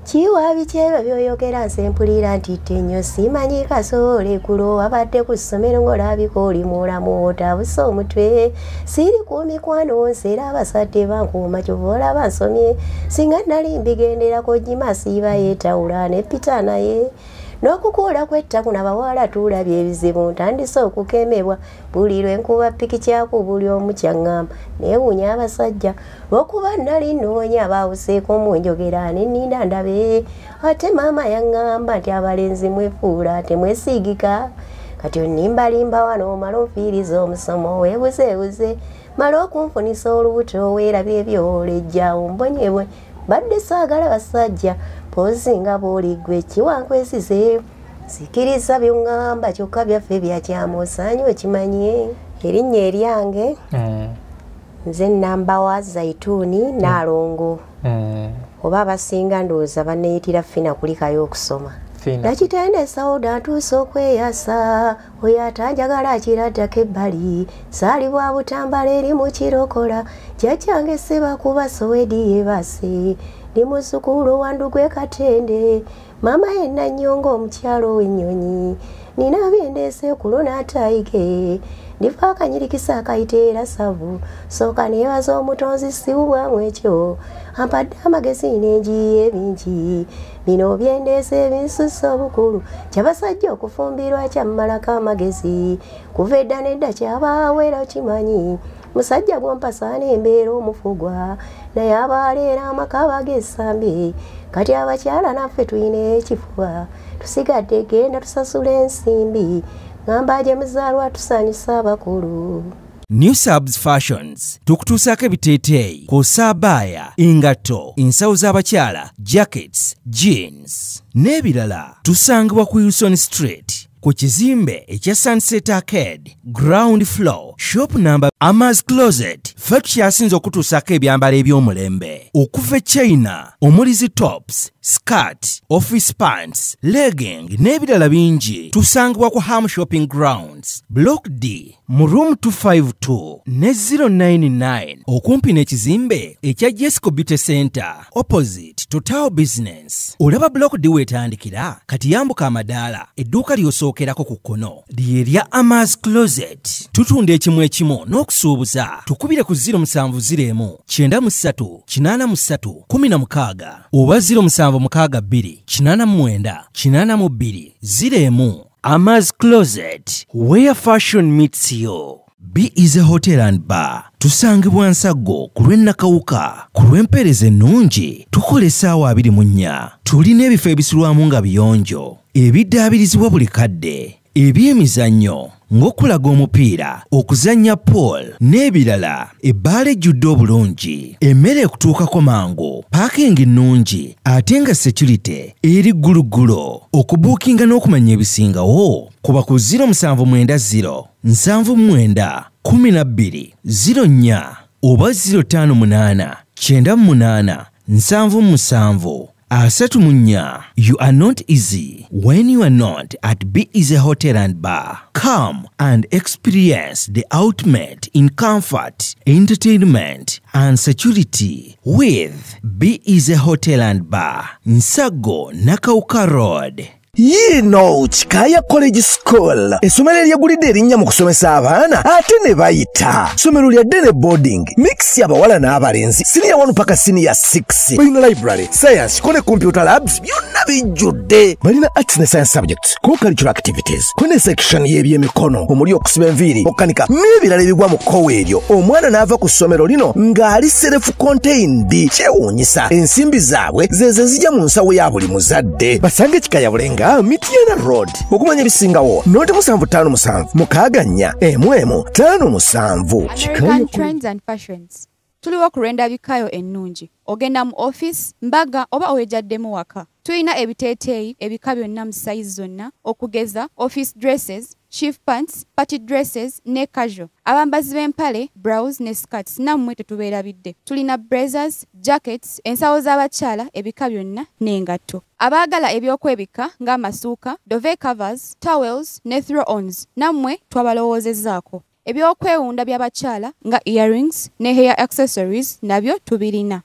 Kiwa bikyebyo byoyogera nsempulira ntidde nnyo simanyi kasoole kulo wabadde ku ssomero ng'olabika oli mulamu otabuse omutwe siri ku mikwano nseera abasajja bankuuma kyova olaba nsomye singa nali mbigenderako jima siiba yeetawula ne Peter naye n'okukuula kw'ettaku n'abawala tuulabye ebizibu ntandise okukemebwa buli lwe nkuba piki kyaku buli omu kyaŋŋamba neewuunya abasajja lw'okuba nali nnoonya baawuseeko mu njogera ne nninda ndabe ate maama yaŋŋamba nti abalenzi mwefuula temwesiigika kati onnimbalimba wano omala onfiiriza omusomo weebuzeebuze mala okunfunisa olubuto weerabye ebyolejja ombonyebwe badde saagala basajja pozinga bw'oli ggwe kiwankwesize sikiriza by'oŋŋamba kyokka byaffe byakyama osaanye okimanye erinnya eryange nze nnamba wa Zaituni Naalongo oba abasinga ndowooza banneeyitira Fina kulikayo okusoma nakitende Sauda ntuuse okweyasa oyo atanjagala akiraddako ebbali saali bwa butambala eri mu kirokola jjajjange Ssebakuba Sowedi yeebase ndi muzzukulu wa Ndugwe Katende maama yenna Nnyongo omukyalo w'ennyonyi nina byendeese ku Lunatayige ndifa akanyirikisa akayiteera savu sooka neebaza omutonzi siwubwamu ekyo ampadde amagezi n'enjiye bingi bino byendeese ebinsusa obukulu kyabasajja okufumbirwa kyammalako amagezi kuva edda nedda kyabaawo era okimanyi musajja gwompasaana embeera omufugwa naye abaaleera amaka bag'essambe kati abakyala naffe tulina ekifuba tusigadde genda tusasula ensimbi ngamba gye muzaalwa tusanyusa abakulu. New Subs Fashions tukutuusaako ebiteeteeyi kw'ossa abaya engatto ensawo z'abakyala jackets jeans n'ebirala tusangibwa ku Wilson Street ku kizimbe ekya Sunset Arcade ground floor shop number Amaz Closet ffe tukyasinza okutuusaako ebyambalo eby'omulembe okuva China omulizi tops skirt office pants legging n'ebirala bingi tusangibwa ku Ham Shopping Grounds Block D mu room 252 ne 099 okumpi n'ekizimbe ekya Jesco Beauty Center opposite Total Business. Olaba Block D weetandikira kati yambuka amadaala edduuka ly'osookerako ku kkono ly'erya Amaz Closet. Tutunda ekimu ekimu n'okusuubuza tukubire ku 0701 93 83 16 oba 0762 89 82 01. Amaz Closet, where fashion meets you. B is a hotel and bar. Tusangibwa Nsago ku lw'Ennakawuka ku lw'empeereza ennungi tukola essaawa 24. Tulina ebifo ebisulwamu nga biyonjo ebiddaabirizibwa buli kadde eby'emizannyo ng'okulaga omupiira okuzannya pool n'ebirala ebbaala ejjudde obulungi emmere ekutuukako mangu paakingi ennungi ate nga security eri gguluggulo okubuukinga n'okumanya ebisingawo kuba ku 0790 79 12 04 oba 058 98 77 34. You are not easy when you are not at B Easy Hotel and Bar. Come and experience the ultimate in comfort, entertainment and security with B Easy Hotel and Bar. Nsago Nakauka Road. Yino Chikaya College School. Essomero eryagulidde erinnya mu kusomesa abaana ate ne bayita. Ssomero lya Dene Boarding. Mix y'abawala n'abalenzi. Senior 1 paka senior 6. Balina library, science, kone computer labs byonna bijjudde. Balina arts ne science subjects, co-curricular activities. Kone section y'ebyemikono, omuli okusiba enviiri, okukanika n'ebirala ebigwa mu kkowe eryo. Omwana n'ava ku ssomero lino ng'ali self-contained. Kyewuunyisa ensimbi zaabwe ze zijja mu nsawo ya buli muzadde. Basange Chikaya Bulenga Mitiana Road. Okumanya ebisingawo noti 757 mukaganya emwemu 57. American Trends and Fashions. Tuliwo kurenda bikayo ennungi. Ogenda mu office, mbaga oba owejaddemu waka. Tulina ebiteeteeyi ebika byonna mu size zonna okugeza office dresses, chief pants, party dresses ne casual. Abambazi b'empale, blouse ne skirts nammwe tetubeerabidde. Tulina blazers, jackets, ensawo z'abakyala ebika byonna n'engatto. Abaagala ebyokwebika ng'amasuuka, duvet covers, towels ne throw-ons nammwe twabalowoozezaako. Ebyokwewunda by'abakyala nga earrings ne hair accessories nabyo tubirina.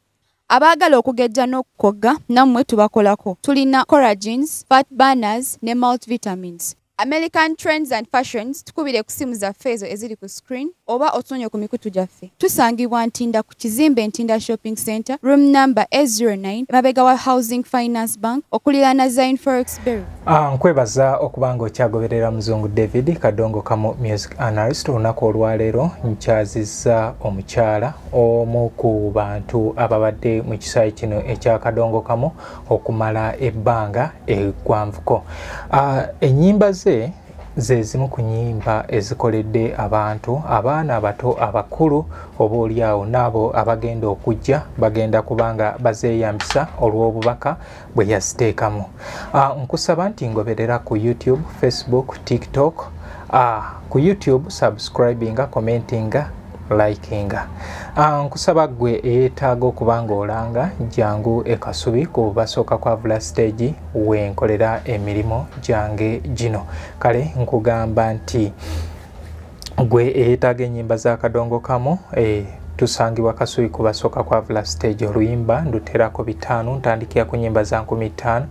Abaagala okugejja n'okukogga nammwe tubakolako. Tulina collagens, fat burners ne multivitamins. American Trends and Fashions tukubire ku simu zaffe ezo eziri ku screen oba otunye ku mikutu gyaffe. Tusangibwa Ntinda ku kizimbe Ntinda Shopping Center, room number A09, mabega wa Housing Finance Bank, okuliraana Zion Forex Bureau. Nkwebaza okubanga okyagoberera Muzungu David Kadongo Kamo Music Analyst. Olunaku olwaleero nkyazizza omukyala omu ku bantu ababadde mu kisaayi kino ekya Kadongo Kamo okumala ebbanga eggwanvuko. Ennyimba ze zimu ku nnyimba ezikoledde abantu, abaana abato, abakulu, oboolyawo n'abo abagenda okujja bagenda kubanga bazeeyambisa olw'obubaka bwe yaziteekamu. Nkusaba nti ngoberera ku YouTube, Facebook, TikTok. Ku YouTube subscribinga, commentinga, likinga. Nkusaba gwe eyeetaaga okubanga olanga jangu ekasubi ku basooka kwavula stage wenkolera emirimu gyange gino. Kale nkugamba nti gwe eyeetaaga ennyimba za Kadongo Kamo tusangibwa kasubi ku basooka kwavula stage. Oluyimba nduterako 5 ntandikira ku nnyimba za 15,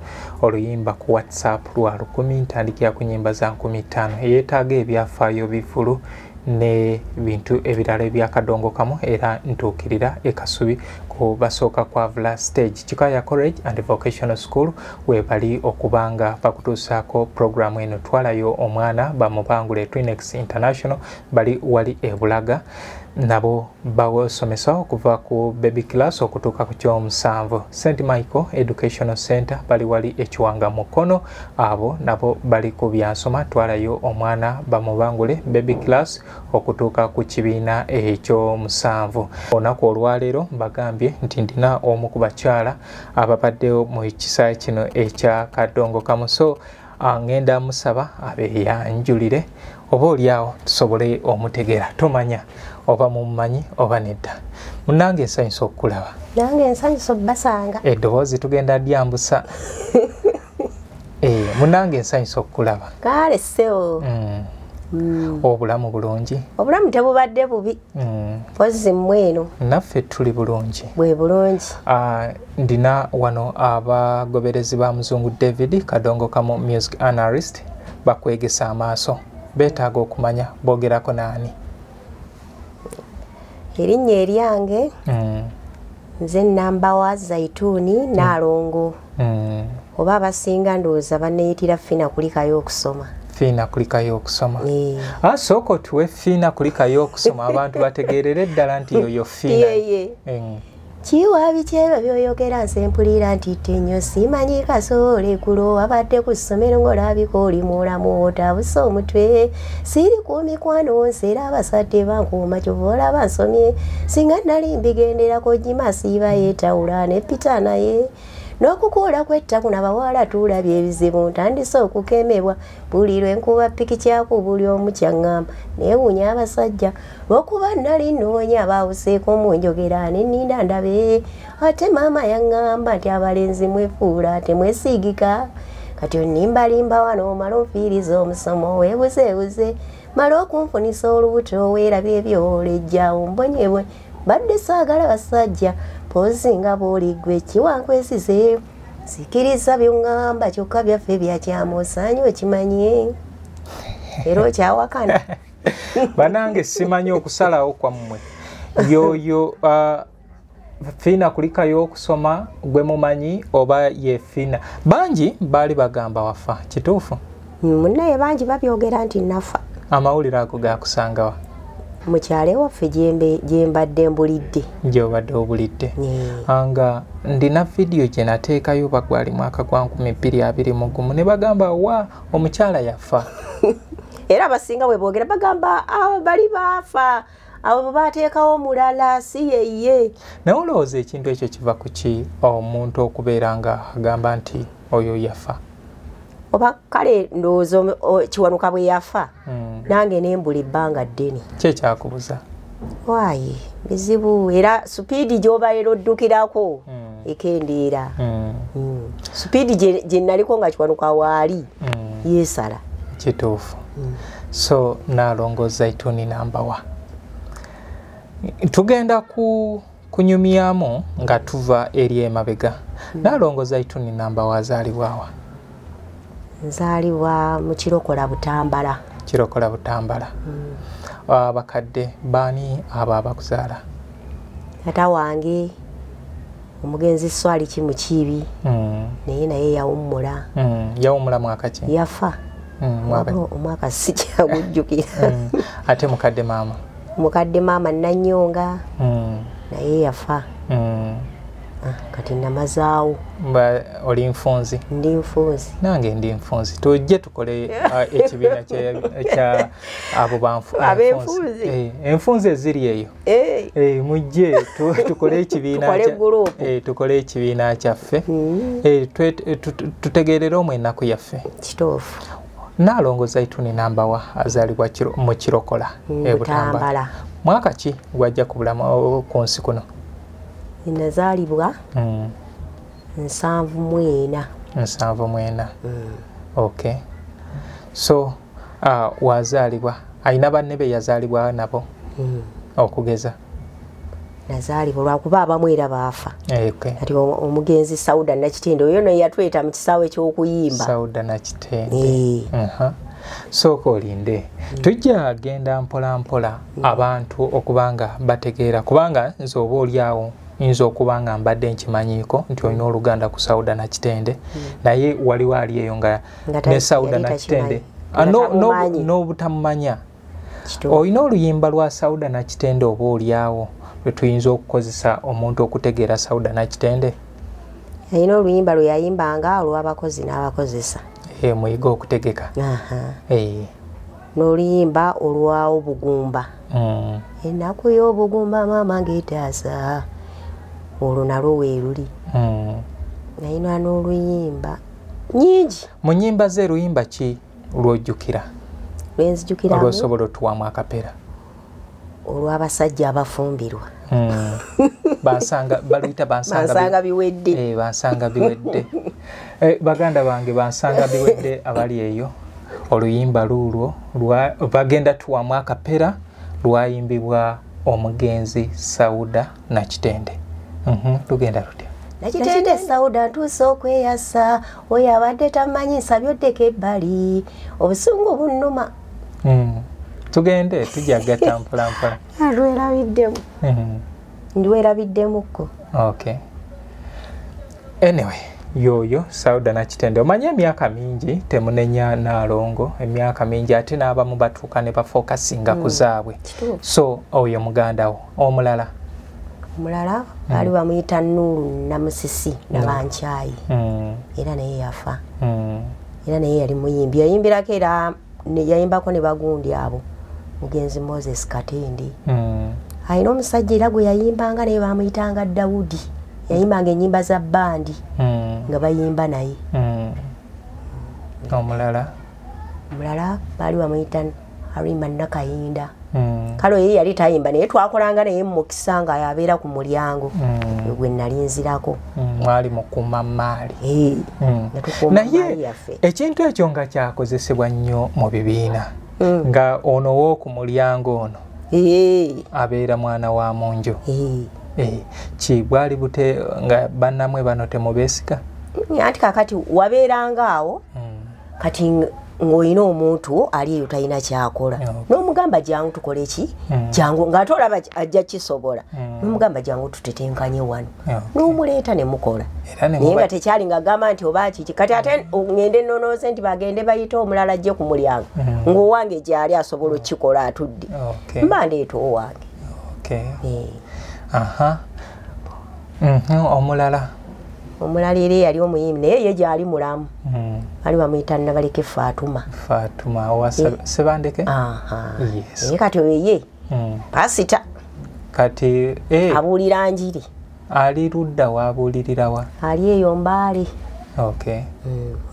oluyimba ku WhatsApp lwa 10 ntandikira ku nnyimba za 15. Eyeetaaga ebyafaayo bifulu ne bintu ebirala ebya Kadongo Kamo era ntuukirira ekasubi ku basooka kwavula stage. Kikaya College and Vocational School webali okubanga bakutuusaako programu eno. Twalayo omwana bamubangule Twinex International bali wali ebulaga, nabo bawosomesa okuva ku baby class okutuuka ku kyomusanvu. St. Michael Educational Center bali wali ekiwanga mukono, abo nabo bali ku byansoma. Twalayo omwana bamubangule baby class okutuuka ku kibiina ekyomusanvu. Olunaku olwaleero mbagambye nti ndina omu ku bakyala ababaddewo mu kisaayi kino ekya Kadongo Kamo. So ngenda musaba abeeyanjulire oboolyawo tusobole omutegera. Tomanya oba mumumanyi oba nedda. Munnange ensanyusa okukulaba. Nange ensanyusa obbasanga. Eddoboozi tugenda lyambusa. Munnange ensanyusa okukulaba. Kale ssebo. Obulamu bulungi? Obulamu tebubadde bubi. Pozzi mmweno. Naffe tuli bulungi. Bwe bulungi. Ndina wano abagoberezi ba Muzungu David Kadongo Kamo Music Analyst bakwegesa amaaso. Beetaaga okumanya boogerako naani? Erinnya eryange nze nnamba wa Zaituni Nalongo. Oba abasinga ndowooza banneeyitira Fina kulikayo okusoma. Fina kulikayo okusoma. Sooka otuwe Fina kulikayo okusoma abantu bategeerere ddala nti yoyo Fina. Kiwabi kyebyo byoyogera nsempulira ntitte nnyo simanyi kasoole kulo wabadde ku ssomero ng'olabika oli mulamu otabuse omutwe siri ku mikwano nseera abasadde bankuuma kyova olaba nsomye singa nali mbigenderako Jima siiba yeetawula ne Pita naye n'okukuula kw'ettaku n'abawala tuulabye ebizibu ntandise okukemebwa buli lwe nkuba piki kyaku buli omu kyaŋŋamba neewuunya abasajja lw'okuba nali nnoonya baawuseeko mu njogera ne nninda ndabe ate maama yaŋŋamba nti abalenzi mwefuula ate mwesiigika kati onnimbalimba wano omala onfiiriza omusomo weebuzeebuze mala okunfunisa olubuto weerabye ebyolejja ombonyebwe badde saagala basajja pozi nga bw'oligwe kiwankwesize sikiriza by'oŋŋamba kyokka byaffe byakyamu osaanye okimanye era okyawakana. Banange simanyi okusalawo kwammwe yoyo Fina kulikayo okusoma gwe mumanyi oba ye Fina? Bangi baali bagamba wafa, kituufu? Munnaye bangi babyogera nti nafa. Amawulire ago gakusangawa? Mukyale waffe gyembadde mbulidde. Gyobadde obulidde. Anga ndina video gye nateekayo bagwali mwaka gwa 2021 ne bagamba wa omukyala yafa. Era abasinga bwe boogera bagamba bali baafa abo bateekawo mulala si yeye. Naye olowooza ekintu ekyo kiva ku ki omuntu okubeera nga agamba nti oyo yafa? Oba kale ndowooza Kiwanuka bwe yafa nange nembula ebbanga ddene. Kyekyakubuza? Waayi bizibu era supiidi gy'obaera oddukirako ekendeera. Supiidi gye naliko nga Kiwanuka waali yeesala. Kituufu. So Nalongo Zaituni namba wa. Tugenda kunyumyamu nga tuva eri emabega. Nalongo Zaituni namba wazaalibwawa? Nzaalibwa mu Kirokola Butambala. Kirokola Butambala. Abakadde baani abo abakuzaala? Tata wange omugenzi Swali Kimukiibi naye yawummula. Yawummula mwaka ki? Yafa. Omwaka sikyagujjukira. Ate mukadde maama? Mukadde maama Nanyonga naye yafa. Kati namazaawo. Oli nfunzi? Ndi nfunzi. Nange ndi nfunzi. Tujje tukole ekibiina kya abo ab'enfunzi. Enfunzi eziri eyo. Mujje tukole ekibiina tukole ekibiina kyaffe. Tutegeerere omwe ennaku yaffe. Kitoofu. Nalongo Zaituni nambawa azaalibwa mu Kirokola Butambala. Mwaka ki gwajja kubulamu ku nsi kuno? Nazaalibwa 74. 74. Okay. So wazaalibwa ayina banne be yazaalibwa nabo? Okugeza nazaalibwa lwakuba abamu era baafa. Okay. Kati omugenzi Sauda Nakitende oyo no yatweta mu kisaawe eky'okuyimba. Sauda Nakitende. Sooka olinde. Tujja genda mpola mpola abantu okubanga bategeera kubanga nze oba olyawo nzo okubanga mbadde nkimanyiiko nti olina oluganda ku Sauda Nakitende naye waliwo ali eyo nga ne Sauda Nakitende n'obutamumanya. Olina oluyimba lwa Sauda Nakitende oba olyawo lwe tuyinza okukozesa omuntu okutegeera Sauda Nakitende? Alina oluyimba lwe yayimbanga olw'abakozi n'abakozesa. Muyiga okutegeka. N'oluyimba olwawo Bugumba. Ennaku y'obugumba maama ng'etaasa olwo nalwo weeruli. Nayina n'oluyimba nyingi. Mu nnyimba ze luyimba ki lw'ojjukira? Lwenzijukiramu olw'osobola otuwamu akapera? Olw'abasajja abafumbirwa. Baluyita bansanga biwedde. Bansanga biwedde. Baganda bange bansanga biwedde abali eyo. Oluyimba lulwo bagenda tuwamu akapera lwayimbibwa omugenzi Sauda Nakitende. Lugenda lutya? Nakitende Sauda ntuuse okweyasa oyo abadde tamanyi nsaby'oddeko ebbali obusungu bunnuma. Tugende tujja gatta mpola mpola. Lwerabiddemu. Ndwerabiddemukko. Okay. Anyway, yoyo Sauda Nakitende omanyi emyaka mingi temunenya Nalongo, emyaka mingi ate n'abamu batuuka ne bafokasinga ku zaabwe. So oyo muganda wo omulala bali bamuyita Nuru Namusisi Nabankyayi. Era naye yafa. Era naye yali muyimbi yayimbirako era yayimbako ne bagundi abo mugenzi Moses Katende. Ayina omusajja era gwe yayimbanga naye bamuyitanga Dawudi. Yayimbanga ennyimba za bandi nga bayimba naye. Omulala bali bamuyita Harima Nakayinda. Kalo ye yali tayimba naye twakolanga naye mu mukisa nga yabeera ku mulyango gwe nali nzirako. Mwali mukuma maali. Naye ekintu ekyo nga kyakozesebwa nnyo mu bibiina nga ono w'oku mulyango ono abeera mwana wa munju. Ki bwali bute nga bannamwe bano temubeesiga? Anti kakati wabeeranga awo kati ng'olina omuntu ali eyo talina kyakola n'omugamba jangu tukole ki jangu ng'ate olaba ajja kisobola n'omugamba jangu tutetenkanye wano n'omuleeta ne mukola naye nga tekyali nga gamba nti oba kiki kati ate ngende nonooze nti bagende bayita omulala ajje ku mulyango ng'owange gyali asobola okikola atudde mba ndeeta owange. Omulala era yali omuyimbi naye ye gyali mulamu. Bali bamuyita Nabaleke Fatuma owa Sebandeke. Naye kati oyo ye pasita kati abuulira njiri. Ali ludda wabuulirirawa? Ali eyo Mbaale.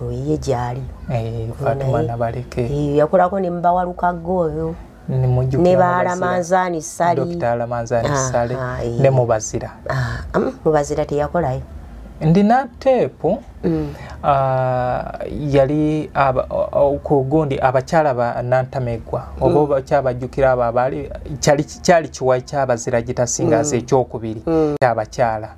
Oyo ye gyali Fatuma Nabaleke yakolako ne Mbawalukaga oyo ne Baalamanzaani Sali, Dr. Alamanzaani Sali ne Mubazira. Mubazira teyakolayo. Ndina teepu yali ku gundi abakyala ba Nantamegwa oba kyabajjukira abo abali kyali kiwayi kyabazira gitasinga ekyokubiri kyabakyala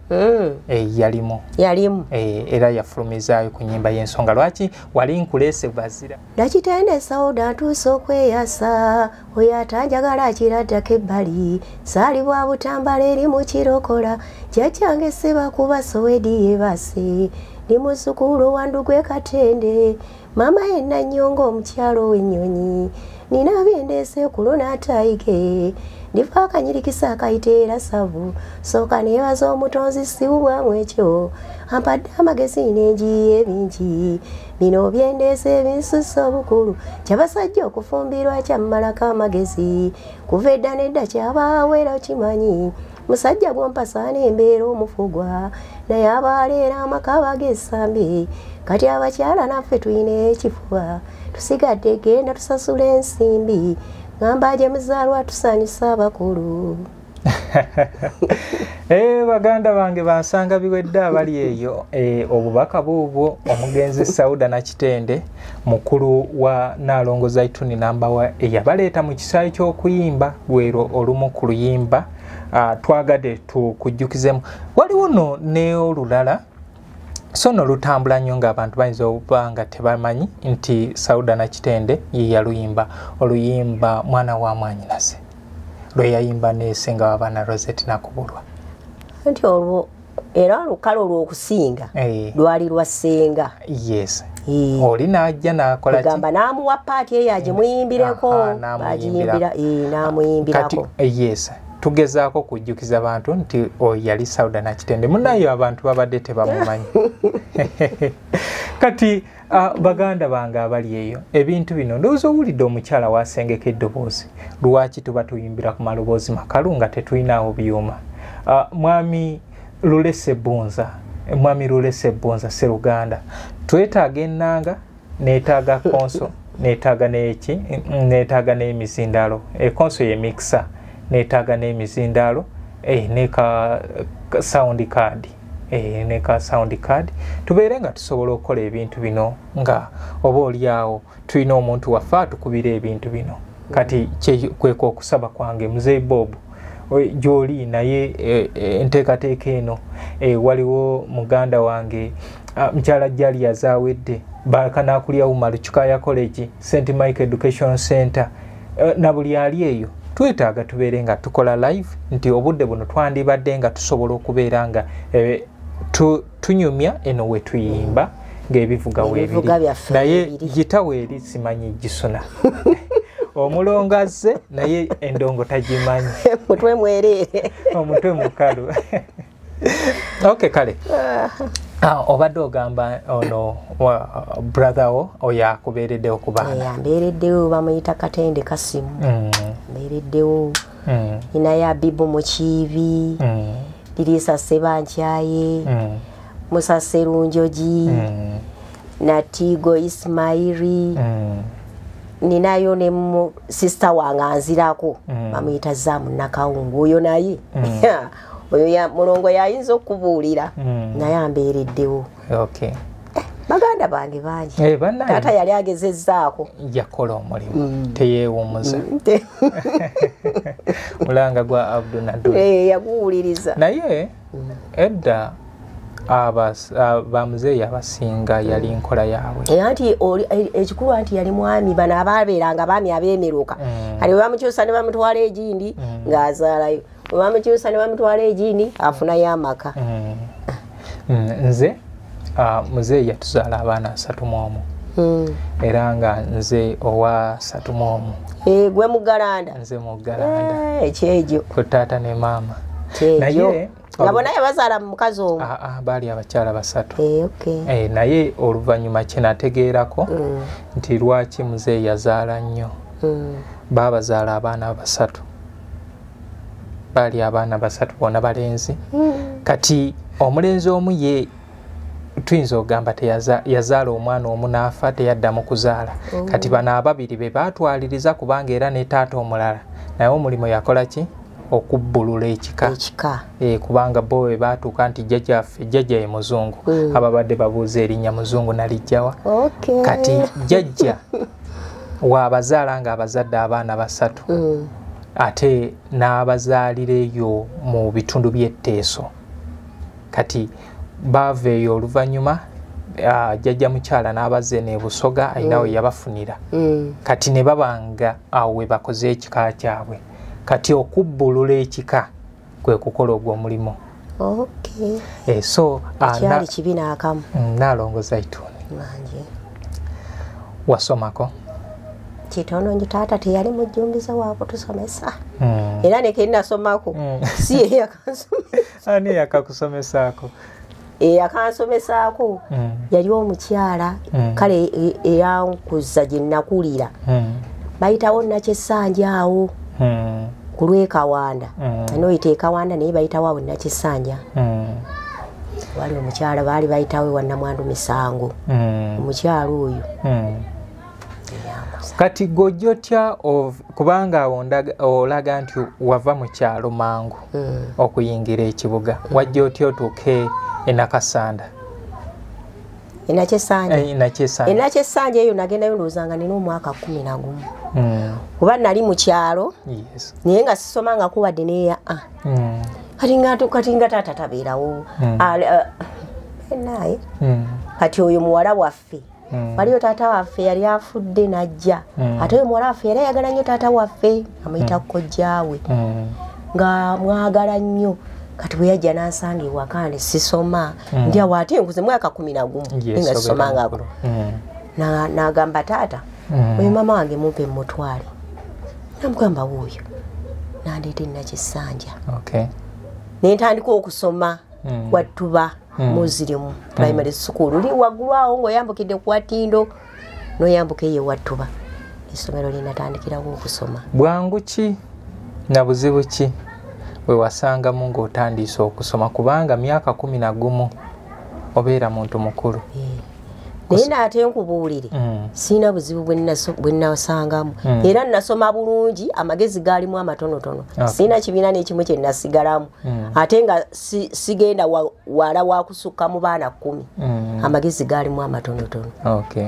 yalimu era yafulumizaayo ku nnyimba y'ensonga lwaki wali nkuleese bazira Nakitende Sauda atuuse okweyasa oyo atanjagala akiraddako ebbali saali bwa butambala eri mu kirokola kyakyange seba kuba Sowedi yebase ndi muzzukulu wa Ndugwe Katende mama yenna nnyonga omukyalo w'ennyonyi nina byendeese kulona atayige ndifa akanyirikisa akayiteera savu sooka neebaza omutonzi siwubwamu ekyo ampadde amagezi n'enjiye bingi bino byendeese ebinsusa obukulu kyabasajja okufumbirwa kyammalako amagezi kuva edda nedda kyabaawo era okimanyi musajja bwompasa n'embeera omufugwa naye abaaleera amaka bag'essambe kati abakyala naffe tulina ekifuba tusigadde genda tusasula ensimbi ngamba gye muzaalwa tusanyusa abakulu baganda bange bansanga biwedde abali eyo obubaka buubwo omugenzi Sauda Nakitende mukulu wa Nalongo Zaituni namba eyabaleeta mu kisaayi ky'okuyimba lwero olumu ku luyimba twagadde tukujjukizemu waliwo no neolulala so no lutambula nnyo ng'abantu bayinza okuba nga tebamanyi nti Sauda Nakitende ye yaluyimba oluyimba mwana wa mwanyinase lwe yayimba nesenga w'abaana Rosette Nakubulwa nti olwo era olukalo olw'okusinga lwali lwa ssenga yes oli n'ajja n'akola gamba n'amuwa paati eyo agimuyimbireko bagiyimbira n'amuyimbirako yes tugezaako kujjukiza abantu nti oyo yali Sauda Nakitende munayo abantu babadde tebamumanyi kati baganda bange abali eyo ebintu bino ndowooza owulidde omukyala wasengeka eddoboozi lwaki tuba tuyimbira ku maloboozi makalu nga tetulinawo byuma mwami Lulese Bunza Sseruganda twetaaga ennanga neetaaga konso neetaaga n'eki neetaaga n'emizindalo ekonso ye mixer neetaaga n'emizindalo neka sound card neka sound card tubeere nga tusobola okukola ebintu bino nga oba oliawo tulina omuntu waffe atukubira ebintu bino kati kweko okusaba kwange Mzee Bob gy'oli naye enteekateeka eno waliwo muganda wange mukyala Jali yazaawedde bakanakulya Umaru Chukaya College St. Mike Education Center na buli ali eyo twetaaga tubeere nga tukola live nti obudde buno twandibadde nga tusobola okubeera nga tunyumya eno we tuyimba ng'ebivuga weebiri naye gitawo eri simanyi gisuna omulongaze naye endongo tagimanyi mutwe mwereere omutwe mukalu okay kale obadde ogamba ono brother wo oyo akubeereddewo ku baana mbeereddewo bamuyita Katende Kasimu mbeereddewo nina ya Bibu Mukiibi Lirisa Sebankyaye Musa Serunjogi Natigo Ismaili ninayo ne sister wange anzirako bamuyita Zamu Nakawungu oyo naye oyo ya mulongo yayinza okubuulira naye ambeereddewo okay baganda bange bangi taata yali agezezzaako yakola omulimu teyeewumuza mulanga gwa Abdunadu yaguwuliriza naye edda bamuzeeyi abasinga yali nkola yaabwe anti ekikulu anti yali mwami bano abaabeeranga baami abeemeruka ali bamukyusa ne bamutwala egindi ng'azaalayo bamukyusa ne bamutwala egindi afunayo amaka nze muzeeyi yatuzaala abaana 31 era nga nze owa 31 gwe mugalanda nze mugalanda ekyegyo ku taata ne maama naye nga bonaye bazaala mu mukazi omu baali abakyala 3 naye oluvannyuma kye nategeerako nti lwaki muzeeyi yazaala nnyo baabazaala abaana 3 baali abaana 3 bonna balenzi kati omulenzi omu ye tuyinza okugamba yazaala omwana omu n'afa teyaddamu kuzaala kati bano ababiri be baatwaliriza kubanga era ne taata omulala naye omulimu yakola ki okubbulula ekika kubanga bo bwe baatuuka nti jjajja ye muzungu ababadde babuuza erinnya muzungu nalijjawa kati jjajja waabazaala nga abazadde abaana 3 ate n'abazaalira eyo mu bitundu by'etteeso kati baava eyo oluvannyuma jjajja mukyala n'abazze ne Busoga alina we yabafunira kati ne babanga awo we bakoze ekika kyabwe kati okubbulula ekika kwe kukola ogwo omulimu so kyali kibi n'akamu Naalongo Zaituni wasomako kitono nyo taata teyali mujjumbiza wakutusomesa era nekenasomako si eyakansomesa ani yakakusomesako akansomesako yali omukyala kale eyankuza gye nakulira bayitawo Nakyesanja awo ku lw'Ekawanda anoyita Ekawanda naye bayitawo awo Nakyesanja wali omukyala baali bayitawo wa Namwandu Misango omukyala oyo kati gojjotya kubanga olaga nti wava mu kyalo mangu okuyingira ekibuga wajja otya otuuke Nakasanda Nakyesanja eyo nagendayo ndoozanga nina omwaka 11 kuba nali mu kyalo naye nga sisomanga kubadde neya kati nga taata tabeerawo naye kati oyo muwala waffe waliyo taata waffe yali afudde najja ate oyo muwala waffe yali ayagala nnyo taata waffe amuyita kojjaawe nga mwagala nnyo kati bwe yajja n'ansanga ewaka ne sisoma ndi awo ate nkuze mwaka 11 nga sisomangako n'agamba taata oyo mama wange mumpe mutwale namugamba wuuyo nandeeta Nakyesanja ne ntandika okusoma Wattuba Muslim primary school uli waggulu awo ng'oyambukidde ku Watindo n'oyambuka eyo Wattuba essomero linatandikirawo okusoma bwangu ki na buzibu ki we wasangamu ng'otandise okusoma kubanga myaka 11 obeera muntu mukulu naye naate nkubuulire siina buzibu bwe nasangamu era nasoma bulungi amagezi gaalimu amatonotono siina kibiina n'ekimu kye nasigalamu ate nga sigenda wala wakusukka mu baana 10 amagezi gaalimu amatonotono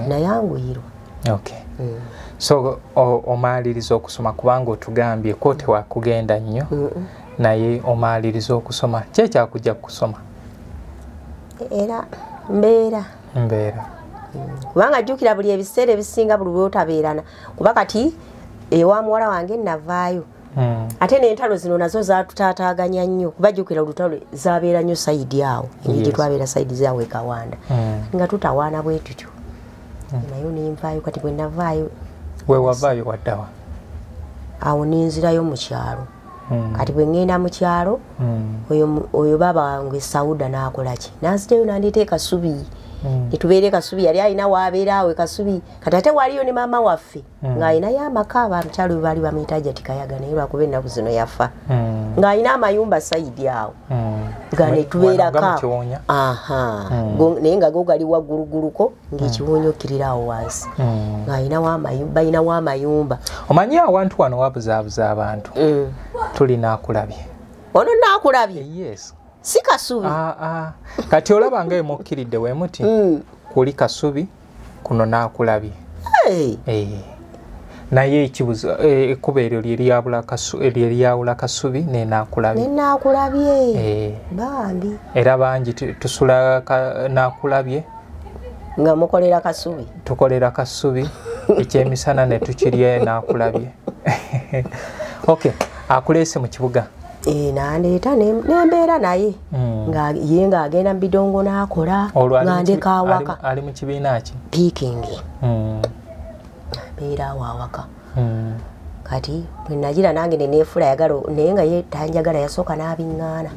nayanguyirwa so omaaliriza okusoma kubanga otugambye ko tewakugenda nnyo naye omaaliriza okusoma kyekyakujja kusoma era mbeera kubanga jjukira buli ebiseera ebisinga buli lwotabeerana kuba kati ewa muwala wange navaayo ate n'entalo zino nazo zatutaataaganya nnyo kuba jjukira olutalo zabeera nnyo sayidi awo engeri gye twabeera sayidi zawe Kawanda nga tutawaana bwe tutyo nayo nenvaayo kati bwe navaayo wewavaayo waddawa awo nenzirayo mu kyalo kati bwe ngenda mu kyalo oyo baba wange Sauda n'akolaki nanzirayo nandeeta Kasubi nitubeere Kasubi yali alina waabeera awe Kasubi kati ate waliyo ne maama waffe ng'alinayo amaka abamukyalo we baali bamuyita Jatikayaga naye lwakuba ennaku zino yafa ng'alina amayumba sayidi awo nga netubeerako naye nga go gali wagguluguluko ng'ekiwonyo kirira awo wansi ng'alinawo amayumba omanyi awantu wano wabuzaabuza abantu tuli Naakulabye ono Naakulabye yes si Kasubi kati olaba nga emukkiridde we muti kuli Kasubi kuno Naakulabye naye ekibuzo ekkuba eryo lyeyawula Kasubi ne Naakulabye bambi era bangi tusula Naakulabye nga mukolera Kasubi tukolera Kasubi ekyemisana ne tukirya Naakulabye akuleese mu kibuga nandeeta nembeera naye ye ng'agenda mu bidongo n'akola nga ndeka awaka ali mu kibiina ki piikingi mbeera awo awaka kati bwe nagira nange neneefula yagala naye nga ye tanjagala yasooka n'abiŋŋaana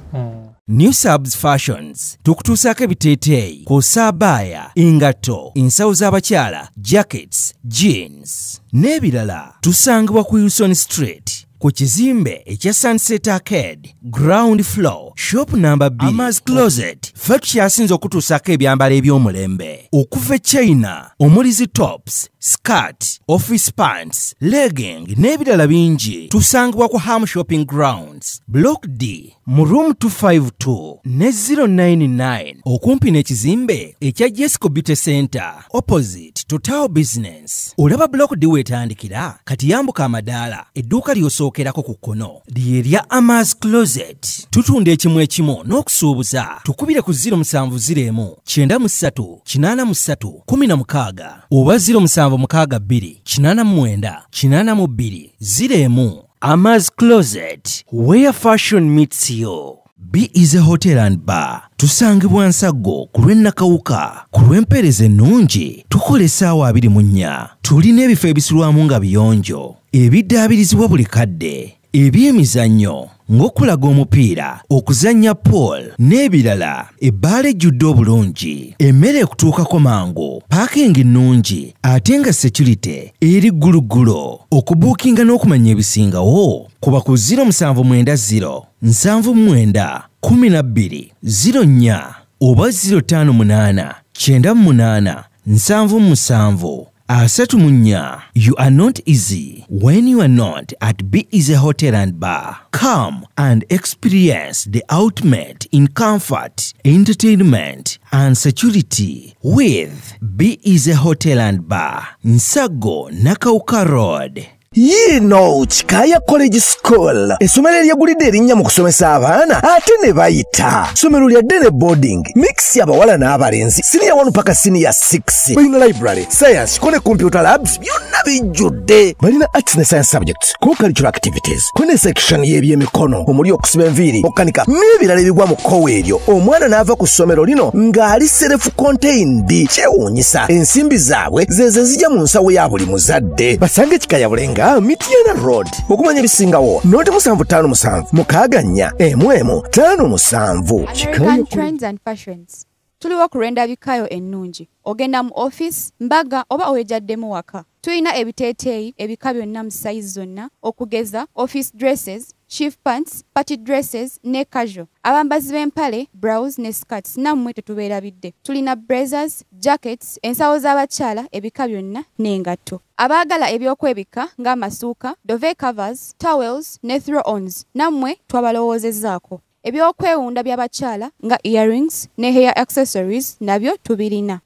New Subs Fashions tukutuusaako ebiteeteeyi kw'ossa abaya engatto ensawo z'abakyala jackets jeans n'ebirala tusangibwa ku Wilson Street ku kizimbe ekya Sunset Arcade ground floor shop number B Ama's Closet ffe tukyasinze okutuusaako ebyambalo eby'omulembe okuva e China omuli zi tops skirt, office pants, legging n'ebirala bingi tusangibwa ku Ham Shopping Grounds, Block D mu room 252 ne 099 okumpi n'ekizimbe ekya Jesco Beauty Center opposite to Tao Business. Olaba Block D wetandikira kati yambuka amadaala edduuka ly'osookerako ku kkono lyerya Ama's Closet. Tutunda ekimu ekimu n'okusuubuza tukubire ku 0701 93 83 16 oba 0762 89 82 01. Ama's Closet, where fashion meets you. B is a hotel and bar. Tusangibwa Nsago ku lw'Ennakawuka, ku lw'empeereza ennungi tukola essaawa 24. Tulina ebifo ebisulwamu nga biyonjo, ebiddaabirizibwa buli kadde, ebyemizannyo ng'okulaga omupiira, okuzannya pool n'ebirala. Ebbaala ejjudde obulungi, emmere ekutuukako mangu, paakingi ennungi ate nga security eri gguluggulo. Okubuukinga n'okumanya ebisingawo kuba ku 0790 79 12 04 oba 058 98 77 34. You are not easy when you are not at B Easy Hotel and Bar. Come and experience the ultimate in comfort, entertainment and security with B Easy Hotel and Bar, Nsago, Nakauka Road. Yino Chikaya College School, essomero eryegulidde erinnya mu kusomesa abaana ate ne bayita. Ssomero lya Dene Boarding, mix y'abawala n'abalenzi, senior 1 paka senior 6. Balina library, science, kone computer labs, byonna bijjudde. Balina arts ne science subjects, co-curricular activities, kone section y'ebyemikono, omuli okusiba enviiri, okukanika n'ebirala ebigwa mu kkowe eryo. Omwana n'ava ku ssomero lino ng'ali self-contained. Kyewuunyisa, ensimbi zaabwe ze zijja mu nsawo ya buli muzadde. Basange Chikaya Bulenga Mitiana Road. Okumanya ebisingawo noti 757 mukaganya M57 American Trends and Fashions. Tuliwo ku Lwendabikayo ennungi. Ogenda mu office, mbaga oba owejaddemu waka. Tulina ebiteeteeyi ebika byonna mu size zonna okugeza office dresses, chief pants, party dresses ne casual. Abambazi b'empale, blouse ne skirts nammwe tetubeerabidde. Tulina blazers, jackets, ensawo z'abakyala ebika byonna n'engatto. Abaagala ebyokwebika ng'amasuuka, duvet covers, towels ne throw-ons nammwe twabalowoozezaako. Ebyokwewunda by'abakyala nga earrings ne hair accessories nabyo tubirina.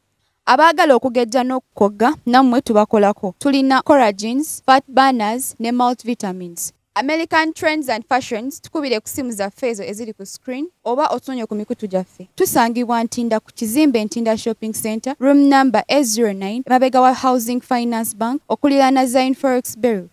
Abaagala okugejja n'okukogga nammwe tubakolako. Tulina collagens, fat burners ne multivitamins. American Trends and Fashions tukubire ku simu zaffe ezo eziri ku screen oba otunye ku mikutu gyaffe. Tusangibwa Ntinda ku kizimbe Ntinda Shopping Center, room number 809, mabega wa Housing Finance Bank, okuliraana Zine Forex Bureau.